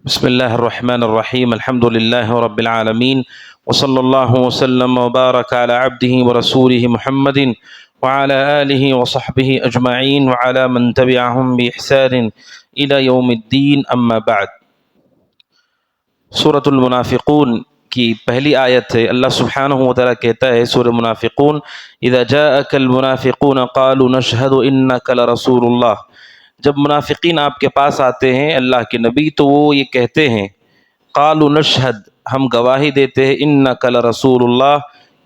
بسم اللہ الرحمن الرحیم الحمد للہ رب العالمین وصلی اللہ وسلم وبارک علی عبدہ ورسولہ محمد وعلی آلہ وصحبہ اجمعین وعلی من تبعہم بإحسان الی یوم الدین اما بعد۔ سورۃ المنافقون کی پہلی آیت ہے۔ اللہ سبحانہ وتعالیٰ کہتا ہے سورۃ منافقون اذا جاءک المنافقون قالوا نشہد انک لرسول اللہ، جب منافقین آپ کے پاس آتے ہیں اللہ کے نبی تو وہ یہ کہتے ہیں قالوا نشہد، ہم گواہی دیتے ہیں انک لرسول اللہ،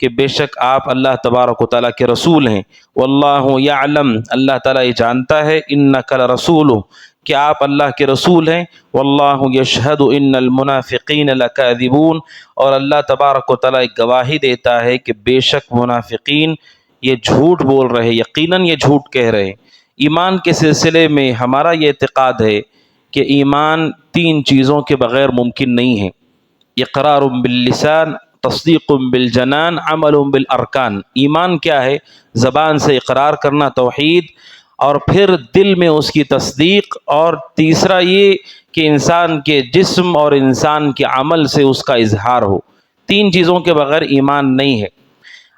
کہ بے شک آپ اللہ تبارک و تعالیٰ کے رسول ہیں، واللہ یعلم، اللہ تعالیٰ یہ جانتا ہے، انک لرسولہ، کہ آپ اللہ کے رسول ہیں، واللہ یشہد ان المنافقین لکاذبون، اور اللہ تبارک و تعالیٰ ایک گواہی دیتا ہے کہ بے شک منافقین یہ جھوٹ بول رہے، یقیناً یہ جھوٹ کہہ رہے ہیں۔ ایمان کے سلسلے میں ہمارا یہ اعتقاد ہے کہ ایمان تین چیزوں کے بغیر ممکن نہیں ہے: اقرار باللسان، تصدیق بالجنان، عمل بالارکان۔ ایمان کیا ہے؟ زبان سے اقرار کرنا توحید، اور پھر دل میں اس کی تصدیق، اور تیسرا یہ کہ انسان کے جسم اور انسان کے عمل سے اس کا اظہار ہو۔ تین چیزوں کے بغیر ایمان نہیں ہے۔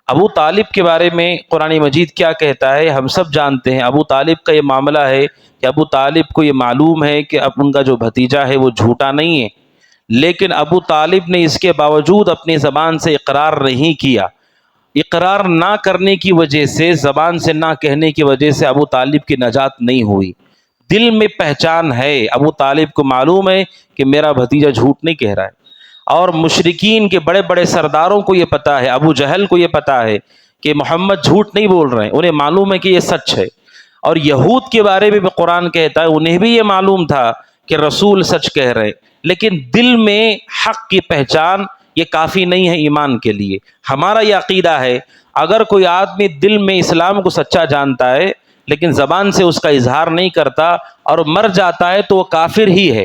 ابو طالب کے بارے میں قرآن مجید کیا کہتا ہے ہم سب جانتے ہیں۔ ابو طالب کا یہ معاملہ ہے کہ ابو طالب کو یہ معلوم ہے کہ اب ان کا جو بھتیجا ہے وہ جھوٹا نہیں ہے، لیکن ابو طالب نے اس کے باوجود اپنی زبان سے اقرار نہیں کیا۔ اقرار نہ کرنے کی وجہ سے، زبان سے نہ کہنے کی وجہ سے ابو طالب کی نجات نہیں ہوئی۔ دل میں پہچان ہے، ابو طالب کو معلوم ہے کہ میرا بھتیجا جھوٹ نہیں کہہ رہا ہے، اور مشرکین کے بڑے بڑے سرداروں کو یہ پتا ہے، ابو جہل کو یہ پتا ہے کہ محمد جھوٹ نہیں بول رہے ہیں، انہیں معلوم ہے کہ یہ سچ ہے۔ اور یہود کے بارے میں بھی قرآن کہتا ہے انہیں بھی یہ معلوم تھا کہ رسول سچ کہہ رہے، لیکن دل میں حق کی پہچان یہ کافی نہیں ہے ایمان کے لیے۔ ہمارا یہ عقیدہ ہے اگر کوئی آدمی دل میں اسلام کو سچا جانتا ہے لیکن زبان سے اس کا اظہار نہیں کرتا اور مر جاتا ہے تو وہ کافر ہی ہے،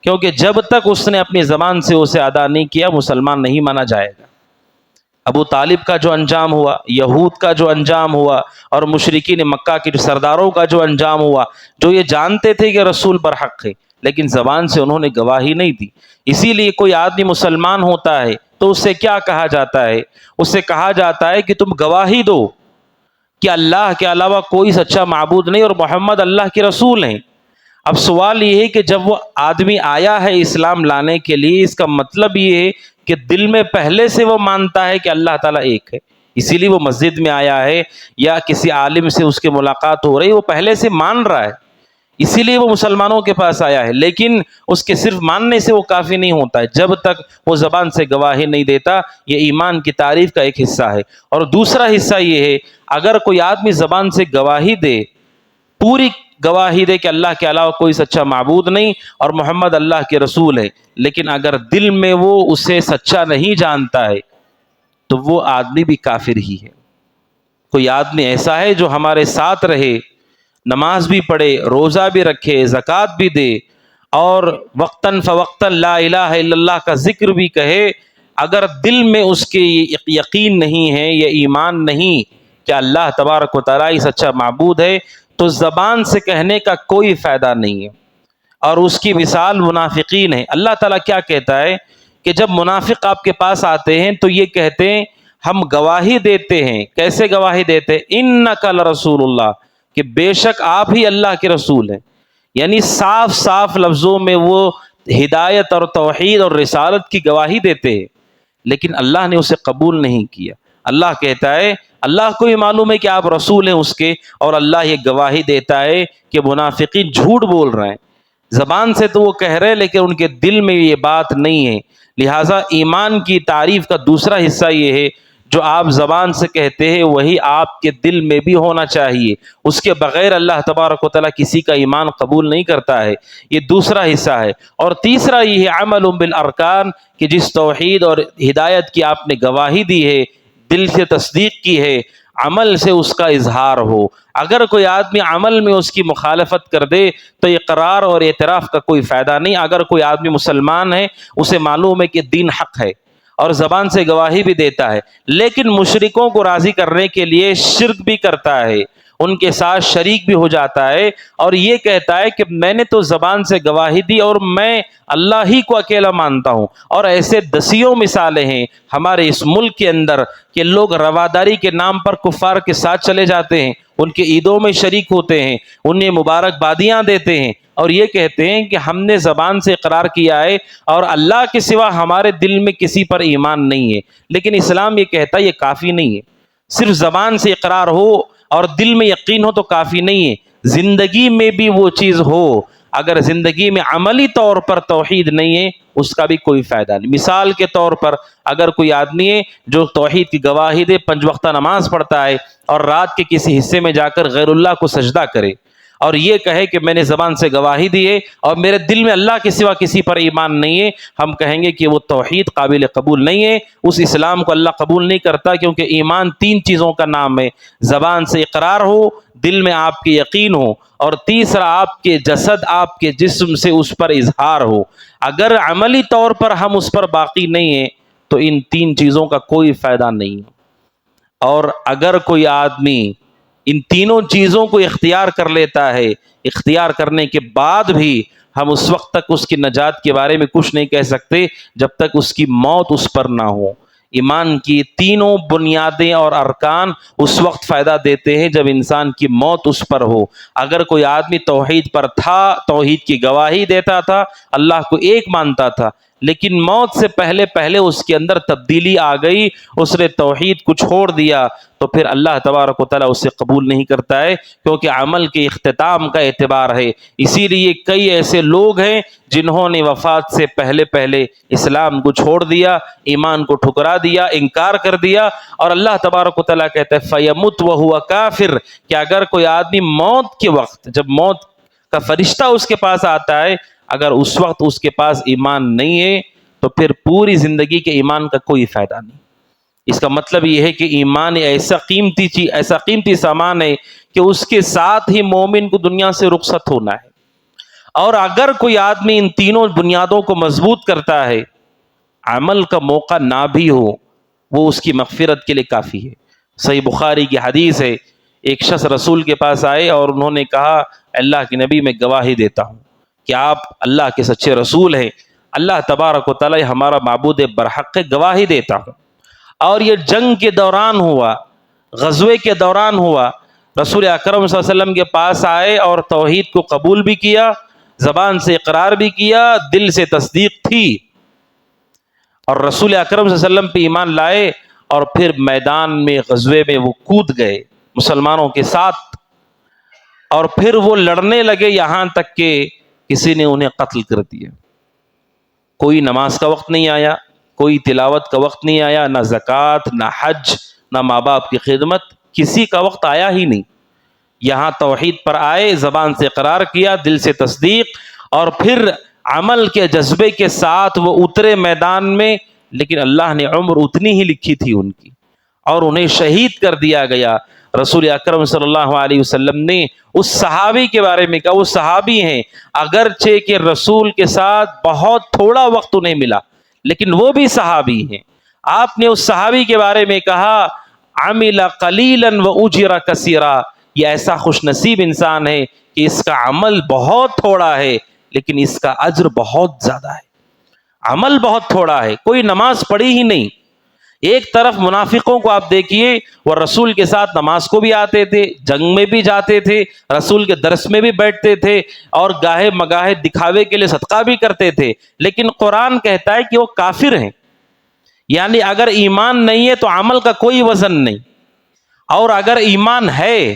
کیونکہ جب تک اس نے اپنی زبان سے اسے ادا نہیں کیا مسلمان نہیں مانا جائے گا۔ ابو طالب کا جو انجام ہوا، یہود کا جو انجام ہوا، اور مشرکین مکہ کے جو سرداروں کا جو انجام ہوا، جو یہ جانتے تھے کہ رسول برحق ہے لیکن زبان سے انہوں نے گواہی نہیں دی۔ اسی لیے کوئی آدمی مسلمان ہوتا ہے تو اس سے کیا کہا جاتا ہے؟ اس سے کہا جاتا ہے کہ تم گواہی دو کہ اللہ کے علاوہ کوئی سچا معبود نہیں اور محمد اللہ کے رسول ہیں۔ اب سوال یہ ہے کہ جب وہ آدمی آیا ہے اسلام لانے کے لیے، اس کا مطلب یہ ہے کہ دل میں پہلے سے وہ مانتا ہے کہ اللہ تعالیٰ ایک ہے، اسی لیے وہ مسجد میں آیا ہے یا کسی عالم سے اس کی ملاقات ہو رہی، وہ پہلے سے مان رہا ہے، اسی لیے وہ مسلمانوں کے پاس آیا ہے۔ لیکن اس کے صرف ماننے سے وہ کافی نہیں ہوتا ہے، جب تک وہ زبان سے گواہی نہیں دیتا۔ یہ ایمان کی تعریف کا ایک حصہ ہے۔ اور دوسرا حصہ یہ ہے اگر کوئی آدمی زبان سے گواہی دے، پوری گواہی دے کہ اللہ کے علاوہ کوئی سچا معبود نہیں اور محمد اللہ کے رسول ہے، لیکن اگر دل میں وہ اسے سچا نہیں جانتا ہے تو وہ آدمی بھی کافر ہی ہے۔ کوئی آدمی ایسا ہے جو ہمارے ساتھ رہے، نماز بھی پڑھے، روزہ بھی رکھے، زکوٰۃ بھی دے، اور وقتاً فوقتاً لا الہ الا اللہ کا ذکر بھی کہے، اگر دل میں اس کے یقین نہیں ہے، یہ ایمان نہیں کہ اللہ تبارک و تعالیٰ ہی سچا معبود ہے، تو زبان سے کہنے کا کوئی فائدہ نہیں ہے۔ اور اس کی مثال منافقین ہے۔ اللہ تعالیٰ کیا کہتا ہے کہ جب منافق آپ کے پاس آتے ہیں تو یہ کہتے ہیں ہم گواہی دیتے ہیں۔ کیسے گواہی دیتے ہیں؟ انک لرسول اللہ، کہ بے شک آپ ہی اللہ کے رسول ہیں۔ یعنی صاف صاف لفظوں میں وہ ہدایت اور توحید اور رسالت کی گواہی دیتے ہیں، لیکن اللہ نے اسے قبول نہیں کیا۔ اللہ کہتا ہے اللہ کو یہ معلوم ہے کہ آپ رسول ہیں اس کے، اور اللہ یہ گواہی دیتا ہے کہ منافقین جھوٹ بول رہے ہیں۔ زبان سے تو وہ کہہ رہے لیکن ان کے دل میں یہ بات نہیں ہے۔ لہٰذا ایمان کی تعریف کا دوسرا حصہ یہ ہے جو آپ زبان سے کہتے ہیں وہی آپ کے دل میں بھی ہونا چاہیے، اس کے بغیر اللہ تبارک و تعالیٰ کسی کا ایمان قبول نہیں کرتا ہے۔ یہ دوسرا حصہ ہے۔ اور تیسرا یہ ہے عمل بالارکان، کہ جس توحید اور ہدایت کی آپ نے گواہی دی ہے، دل سے تصدیق کی ہے، عمل سے اس کا اظہار ہو۔ اگر کوئی آدمی عمل میں اس کی مخالفت کر دے تو اقرار اور اعتراف کا کوئی فائدہ نہیں۔ اگر کوئی آدمی مسلمان ہے، اسے معلوم ہے کہ دین حق ہے اور زبان سے گواہی بھی دیتا ہے، لیکن مشرکوں کو راضی کرنے کے لیے شرک بھی کرتا ہے، ان کے ساتھ شریک بھی ہو جاتا ہے اور یہ کہتا ہے کہ میں نے تو زبان سے گواہی دی اور میں اللہ ہی کو اکیلا مانتا ہوں. اور ایسے دسیوں مثالیں ہیں ہمارے اس ملک کے اندر کہ لوگ رواداری کے نام پر کفار کے ساتھ چلے جاتے ہیں، ان کے عیدوں میں شریک ہوتے ہیں، انہیں مبارکبادیاں دیتے ہیں اور یہ کہتے ہیں کہ ہم نے زبان سے اقرار کیا ہے اور اللہ کے سوا ہمارے دل میں کسی پر ایمان نہیں ہے. لیکن اسلام یہ کہتا ہے یہ کافی نہیں ہے. صرف زبان سے اقرار ہو اور دل میں یقین ہو تو کافی نہیں ہے، زندگی میں بھی وہ چیز ہو. اگر زندگی میں عملی طور پر توحید نہیں ہے اس کا بھی کوئی فائدہ نہیں. مثال کے طور پر اگر کوئی آدمی ہے جو توحید کی گواہی دے، 5 وقتہ نماز پڑھتا ہے اور رات کے کسی حصے میں جا کر غیر اللہ کو سجدہ کرے اور یہ کہے کہ میں نے زبان سے گواہی دی ہے اور میرے دل میں اللہ کے سوا کسی پر ایمان نہیں ہے، ہم کہیں گے کہ وہ توحید قابل قبول نہیں ہے. اس اسلام کو اللہ قبول نہیں کرتا، کیونکہ ایمان 3 چیزوں کا نام ہے. زبان سے اقرار ہو، دل میں آپ کے یقین ہو، اور تیسرا آپ کے جسد، آپ کے جسم سے اس پر اظہار ہو. اگر عملی طور پر ہم اس پر باقی نہیں ہیں تو ان 3 چیزوں کا کوئی فائدہ نہیں. اور اگر کوئی آدمی ان تینوں چیزوں کو اختیار کر لیتا ہے، اختیار کرنے کے بعد بھی ہم اس وقت تک اس کی نجات کے بارے میں کچھ نہیں کہہ سکتے جب تک اس کی موت اس پر نہ ہو. ایمان کی تینوں بنیادیں اور ارکان اس وقت فائدہ دیتے ہیں جب انسان کی موت اس پر ہو. اگر کوئی آدمی توحید پر تھا، توحید کی گواہی دیتا تھا، اللہ کو ایک مانتا تھا، لیکن موت سے پہلے اس کے اندر تبدیلی آ گئی، اس نے توحید کو چھوڑ دیا، تو پھر اللہ تبارک و تعالیٰ اسے قبول نہیں کرتا ہے، کیونکہ عمل کے اختتام کا اعتبار ہے. اسی لیے کئی ایسے لوگ ہیں جنہوں نے وفات سے پہلے اسلام کو چھوڑ دیا، ایمان کو ٹھکرا دیا، انکار کر دیا، اور اللہ تبارک و تعالیٰ کہتا ہے فَيَمُتْ وَهُوَ كَافِرٌ، کہ اگر کوئی آدمی موت کے وقت، جب موت کا فرشتہ اس کے پاس آتا ہے، اگر اس وقت اس کے پاس ایمان نہیں ہے تو پھر پوری زندگی کے ایمان کا کوئی فائدہ نہیں. اس کا مطلب یہ ہے کہ ایمان ایسا قیمتی چیز، ایسا قیمتی سامان ہے کہ اس کے ساتھ ہی مومن کو دنیا سے رخصت ہونا ہے. اور اگر کوئی آدمی ان تینوں بنیادوں کو مضبوط کرتا ہے، عمل کا موقع نہ بھی ہو، وہ اس کی مغفرت کے لیے کافی ہے. صحیح بخاری کی حدیث ہے، ایک شخص رسول کے پاس آئے اور انہوں نے کہا اللہ کے نبی میں گواہی دیتا ہوں کہ آپ اللہ کے سچے رسول ہیں، اللہ تبارک و تعالی ہمارا معبود برحق ہے، گواہی دیتا ہوں. اور یہ جنگ کے دوران ہوا، غزوے کے دوران ہوا. رسول اکرم صلی اللہ علیہ وسلم کے پاس آئے اور توحید کو قبول بھی کیا، زبان سے اقرار بھی کیا، دل سے تصدیق تھی، اور رسول اکرم صلی اللہ علیہ وسلم پہ ایمان لائے، اور پھر میدان میں غزوے میں وہ کود گئے مسلمانوں کے ساتھ، اور پھر وہ لڑنے لگے یہاں تک کہ کسی نے انہیں قتل کر دیا. کوئی نماز کا وقت نہیں آیا، کوئی تلاوت کا وقت نہیں آیا، نہ زکوٰۃ، نہ حج، نہ ماں باپ کی خدمت، کسی کا وقت آیا ہی نہیں. یہاں توحید پر آئے، زبان سے اقرار کیا، دل سے تصدیق، اور پھر عمل کے جذبے کے ساتھ وہ اترے میدان میں. لیکن اللہ نے عمر اتنی ہی لکھی تھی ان کی، اور انہیں شہید کر دیا گیا. رسول اکرم صلی اللہ علیہ وسلم نے اس صحابی کے بارے میں کہا، وہ صحابی ہیں اگرچہ کہ رسول کے ساتھ بہت تھوڑا وقت انہیں ملا، لیکن وہ بھی صحابی ہیں. آپ نے اس صحابی کے بارے میں کہا عمل قلیلا واجر کثیرا، یہ ایسا خوش نصیب انسان ہے کہ اس کا عمل بہت تھوڑا ہے لیکن اس کا اجر بہت زیادہ ہے. عمل بہت تھوڑا ہے، کوئی نماز پڑھی ہی نہیں. ایک طرف منافقوں کو آپ دیکھیے، وہ رسول کے ساتھ نماز کو بھی آتے تھے، جنگ میں بھی جاتے تھے، رسول کے درس میں بھی بیٹھتے تھے، اور گاہے مگاہے دکھاوے کے لیے صدقہ بھی کرتے تھے، لیکن قرآن کہتا ہے کہ وہ کافر ہیں. یعنی اگر ایمان نہیں ہے تو عمل کا کوئی وزن نہیں، اور اگر ایمان ہے،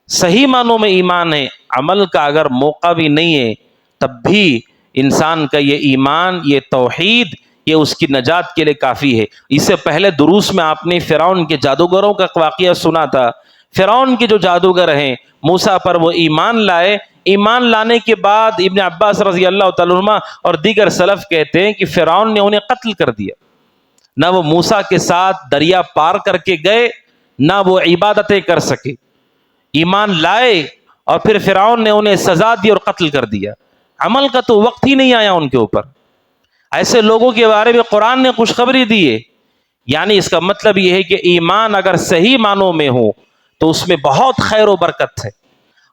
صحیح معنوں میں ایمان ہے، عمل کا اگر موقع بھی نہیں ہے، تب بھی انسان کا یہ ایمان، یہ توحید، یہ اس کی نجات کے لیے کافی ہے. اس سے پہلے دروس میں آپ نے فرعون کے جادوگروں کا واقعہ سنا تھا. فرعون کے جو جادوگر ہیں، موسیٰ پر وہ ایمان لائے. ایمان لانے کے بعد ابن عباس رضی اللہ تعالیٰ عنہ اور دیگر سلف کہتے ہیں کہ فرعون نے انہیں قتل کر دیا. نہ وہ موسیٰ کے ساتھ دریا پار کر کے گئے، نہ وہ عبادتیں کر سکے. ایمان لائے اور پھر فرعون نے انہیں سزا دی اور قتل کر دیا. عمل کا تو وقت ہی نہیں آیا ان کے اوپر. ایسے لوگوں کے بارے میں قرآن نے خوشخبری دی ہے. یعنی اس کا مطلب یہ ہے کہ ایمان اگر صحیح معنوں میں ہو تو اس میں بہت خیر و برکت ہے.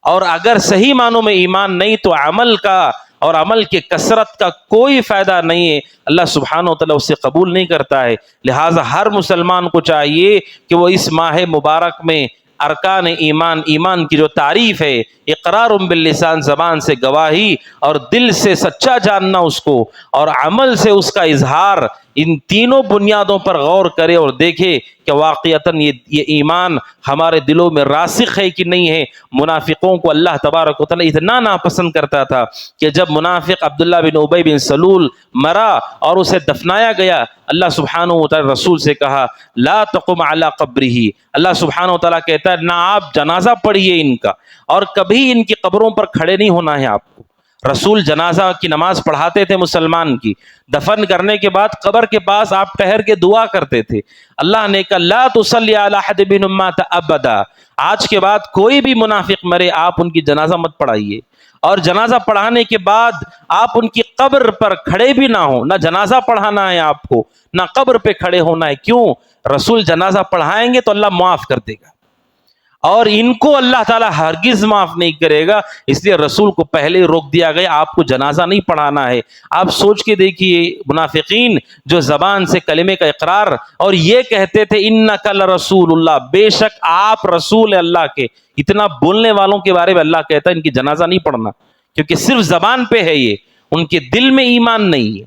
اور اگر صحیح معنوں میں ایمان نہیں تو عمل کا اور عمل کی کثرت کا کوئی فائدہ نہیں ہے. اللہ سبحانہ و تعالیٰ اسے قبول نہیں کرتا ہے. لہٰذا ہر مسلمان کو چاہیے کہ وہ اس ماہ مبارک میں ارکان ایمان، ایمان کی جو تعریف ہے، اقرار باللسان، زبان سے گواہی اور دل سے سچا جاننا اس کو، اور عمل سے اس کا اظہار، ان تینوں بنیادوں پر غور کرے اور دیکھے کہ واقعتاً یہ ایمان ہمارے دلوں میں راسخ ہے کہ نہیں ہے. منافقوں کو اللہ تبارک و تعالیٰ اتنا ناپسند کرتا تھا کہ جب منافق عبداللہ بن ابی بن سلول مرا اور اسے دفنایا گیا، اللہ سبحانہ و تعالیٰ رسول سے کہا لا تقم علی قبرہ. اللہ سبحانہ و تعالیٰ کہتا ہے نہ آپ جنازہ پڑھیے ان کا، اور کبھی ان کی قبروں پر کھڑے نہیں ہونا ہے آپ کو. رسول جنازہ کی نماز پڑھاتے تھے مسلمان کی، دفن کرنے کے بعد قبر کے پاس آپ ٹھہر کے دعا کرتے تھے. اللہ نے کہا لا تصلی علی احد منہم مات ابدا، آج کے بعد کوئی بھی منافق مرے آپ ان کی جنازہ مت پڑھائیے. اور جنازہ پڑھانے کے بعد آپ ان کی قبر پر کھڑے بھی نہ ہوں. نہ جنازہ پڑھانا ہے آپ کو، نہ قبر پہ کھڑے ہونا ہے. کیوں؟ رسول جنازہ پڑھائیں گے تو اللہ معاف کر دے گا، اور ان کو اللہ تعالیٰ ہرگز معاف نہیں کرے گا. اس لیے رسول کو پہلے روک دیا گیا، آپ کو جنازہ نہیں پڑھانا ہے. آپ سوچ کے دیکھیے، منافقین جو زبان سے کلمے کا اقرار اور یہ کہتے تھے انک لرسول اللہ، بے شک آپ رسول اللہ کے، اتنا بولنے والوں کے بارے میں اللہ کہتا ہے ان کی جنازہ نہیں پڑھنا، کیونکہ صرف زبان پہ ہے، یہ ان کے دل میں ایمان نہیں ہے.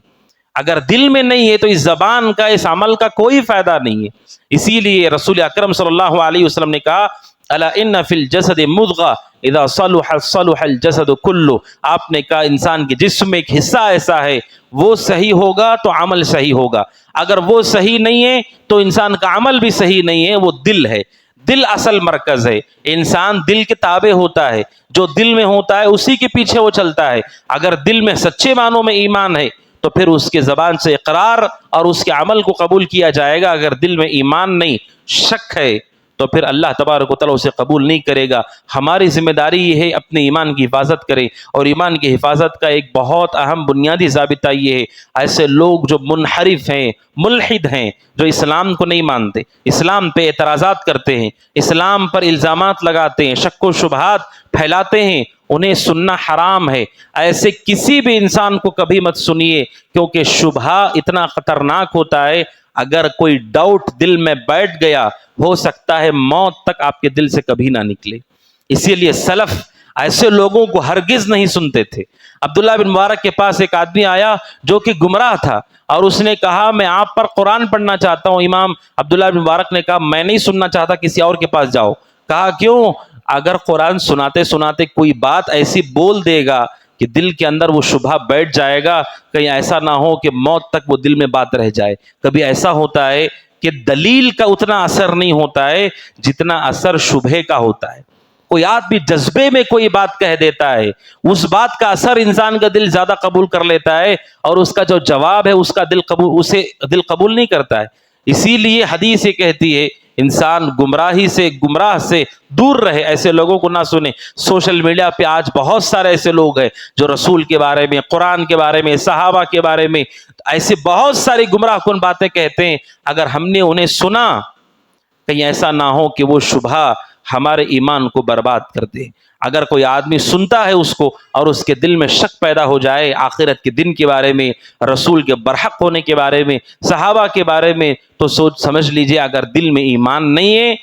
اگر دل میں نہیں ہے تو اس زبان کا، اس عمل کا کوئی فائدہ نہیں ہے. اسی لیے رسول اکرم صلی اللہ علیہ وسلم نے کہا الا ان فی الجسد مضغہ اذا صلح صلح الجسد کلہ. آپ نے کہا انسان کے جسم میں ایک حصہ ایسا ہے، وہ صحیح ہوگا تو عمل صحیح ہوگا، اگر وہ صحیح نہیں ہے تو انسان کا عمل بھی صحیح نہیں ہے. وہ دل ہے، دل اصل مرکز ہے. انسان دل کے تابع ہوتا ہے، جو دل میں ہوتا ہے اسی کے پیچھے وہ چلتا ہے. اگر دل میں سچے معنوں میں ایمان ہے تو پھر اس کے زبان سے اقرار اور اس کے عمل کو قبول کیا جائے گا. اگر دل میں ایمان نہیں، شک ہے، تو پھر اللہ تبارک و تعالیٰ اسے قبول نہیں کرے گا. ہماری ذمہ داری یہ ہے اپنے ایمان کی حفاظت کریں، اور ایمان کی حفاظت کا ایک بہت اہم بنیادی ضابطہ یہ ہے ایسے لوگ جو منحرف ہیں، ملحد ہیں، جو اسلام کو نہیں مانتے، اسلام پہ اعتراضات کرتے ہیں، اسلام پر الزامات لگاتے ہیں، شک و شبہات پھیلاتے ہیں، انہیں سننا حرام ہے. ایسے کسی بھی انسان کو کبھی مت سنیے، کیونکہ شبہہ اتنا خطرناک ہوتا ہے. اگر کوئی ڈاؤٹ دل میں بیٹھ گیا، ہو سکتا ہے موت تک آپ کے دل سے کبھی نہ نکلے. اسی لیے سلف ایسے لوگوں کو ہرگز نہیں سنتے تھے. عبداللہ بن مبارک کے پاس ایک آدمی آیا جو کہ گمراہ تھا، اور اس نے کہا میں آپ پر قرآن پڑھنا چاہتا ہوں. امام عبداللہ بن مبارک نے کہا میں نہیں سننا چاہتا، کسی اور کے پاس جاؤ. کہا کیوں؟ اگر قرآن سناتے سناتے کوئی بات ایسی بول دے گا کہ دل کے اندر وہ شبہ بیٹھ جائے گا، کہیں ایسا نہ ہو کہ موت تک وہ دل میں بات رہ جائے. کبھی ایسا ہوتا ہے کہ دلیل کا اتنا اثر نہیں ہوتا ہے جتنا اثر شبہے کا ہوتا ہے. کوئی آدمی جذبے میں کوئی بات کہہ دیتا ہے، اس بات کا اثر انسان کا دل زیادہ قبول کر لیتا ہے، اور اس کا جو جواب ہے اس کا اسے دل قبول نہیں کرتا ہے. اسی لیے حدیث یہ کہتی ہے انسان گمراہ سے دور رہے، ایسے لوگوں کو نہ سنے. سوشل میڈیا پہ آج بہت سارے ایسے لوگ ہیں جو رسول کے بارے میں، قرآن کے بارے میں، صحابہ کے بارے میں ایسے بہت ساری گمراہ کن باتیں کہتے ہیں. اگر ہم نے انہیں سنا، کہیں ایسا نہ ہو کہ وہ شبہ ہمارے ایمان کو برباد کر دے. اگر کوئی آدمی سنتا ہے اس کو اور اس کے دل میں شک پیدا ہو جائے آخرت کے دن کے بارے میں، رسول کے برحق ہونے کے بارے میں، صحابہ کے بارے میں، تو سوچ سمجھ لیجئے اگر دل میں ایمان نہیں ہے،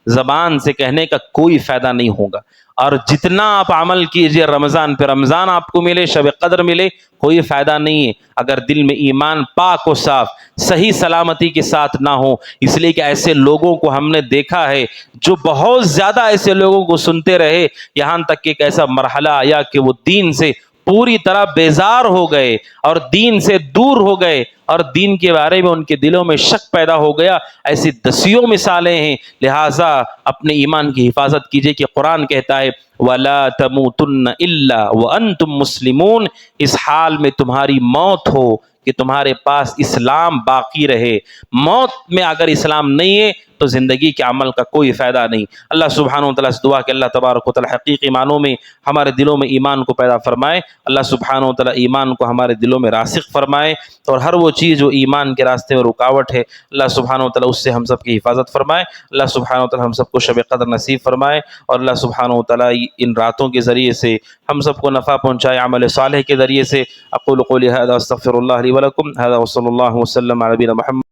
زبان سے کہنے کا کوئی فائدہ نہیں ہوگا. اور جتنا آپ عمل کیجئے رمضان پہ رمضان آپ کو ملے، شب قدر ملے، کوئی فائدہ نہیں ہے اگر دل میں ایمان پاک و صاف صحیح سلامتی کے ساتھ نہ ہو. اس لیے کہ ایسے لوگوں کو ہم نے دیکھا ہے جو بہت زیادہ ایسے لوگوں کو سنتے رہے، یہاں تک کہ ایک ایسا مرحلہ آیا کہ وہ دین سے پوری طرح بیزار ہو گئے اور دین سے دور ہو گئے، اور دین کے بارے میں ان کے دلوں میں شک پیدا ہو گیا. ایسی دسیوں مثالیں ہیں. لہٰذا اپنے ایمان کی حفاظت کیجئے کہ قرآن کہتا ہے وَلَا تَمُوتُنَّ إِلَّا وَأَنْتُمْ مُسْلِمُونَ، اس حال میں تمہاری موت ہو کہ تمہارے پاس اسلام باقی رہے۔ موت میں اگر اسلام نہیں ہے تو زندگی کے عمل کا کوئی فائدہ نہیں۔ اللہ سبحانہ و تعالیٰ سے دعا کہ اللہ تبارک و تعالیٰ حقیقی معنوں میں ہمارے دلوں میں ایمان کو پیدا فرمائے۔ اللہ سبحانہ و تعالیٰ ایمان کو ہمارے دلوں میں راسخ فرمائے، اور ہر وہ چیز جو ایمان کے راستے میں رکاوٹ ہے اللہ سبحانہ و تعالیٰ اس سے ہم سب کی حفاظت فرمائے۔ اللہ سبحانہ و تعالیٰ ہم سب کو شب قدر نصیب فرمائے، اور اللہ سبحانہ و تعالیٰ ان راتوں کے ذریعے سے ہم سب کو نفع پہنچائے عمل صالح کے ذریعے سے۔ اقول قولی ھذا واستغفر اللہ لی ولکم، ھذا وصلی اللہ وسلم علی نبینا محمد۔